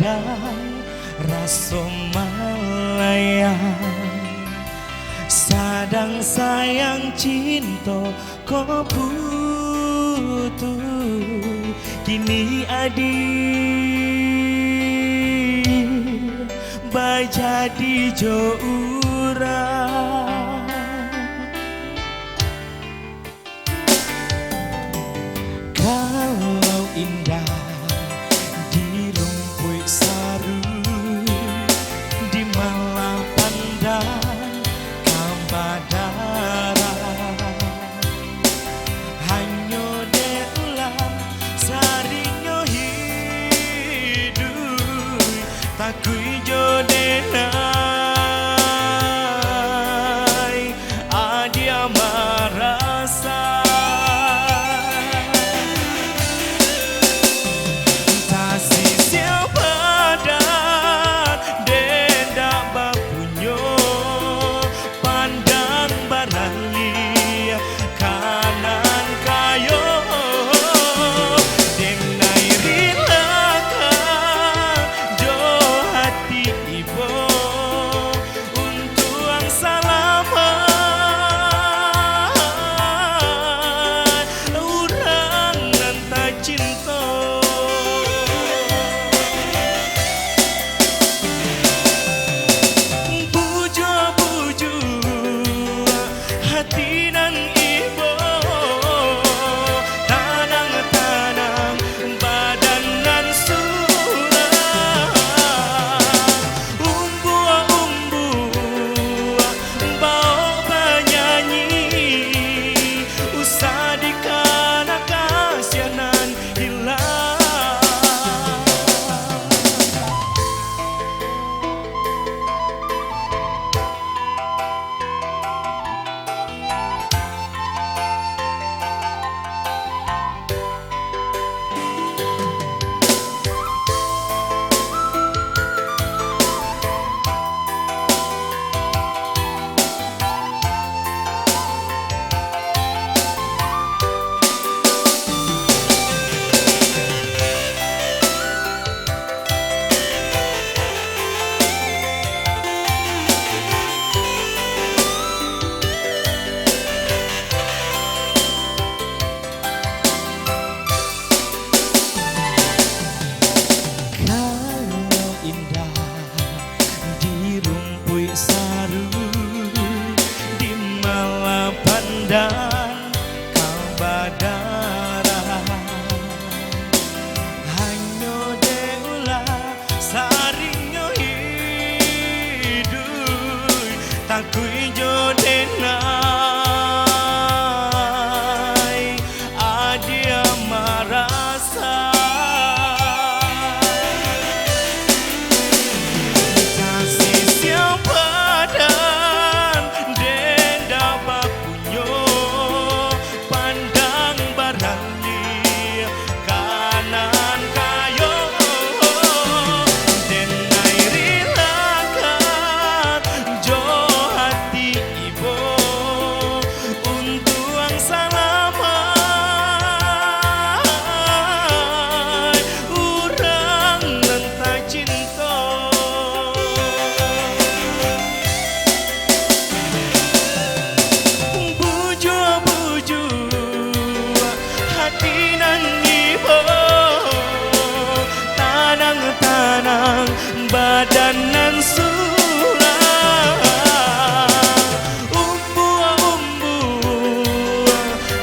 badai rasa malayang sadang sayang cinta kau butuh kini adil bajadi jourang kalau indah di rumput saru di malam pandang kambadara hanyo de ulang sarinyo hidup takui jodenai adia marasa dan kau badara hanyo deula sarinyo hidup takui jodenai adia marasa kasih siapa dan denda bakunyo pandang barangni kanan kayo denai rilakan jo hati ibu untuk ang salamai urang lentai cinta buju-buju hati nan ibu tanang-tanang badan nan sulang umbu-umbu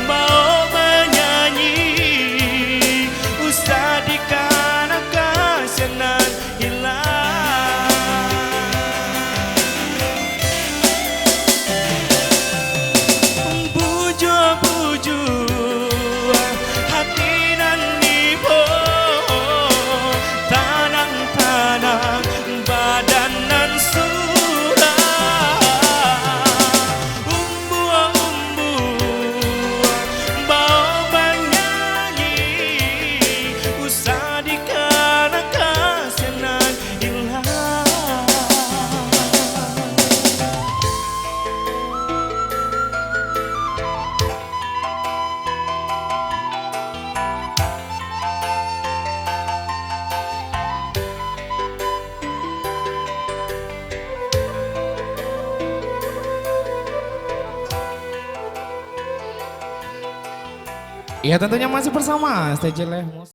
mau menyanyi usah dikana kasianan hilang buju-buju hati nan ibu tanang-tanang badan nan Ya tentunya masih bersama STJ Lehmus.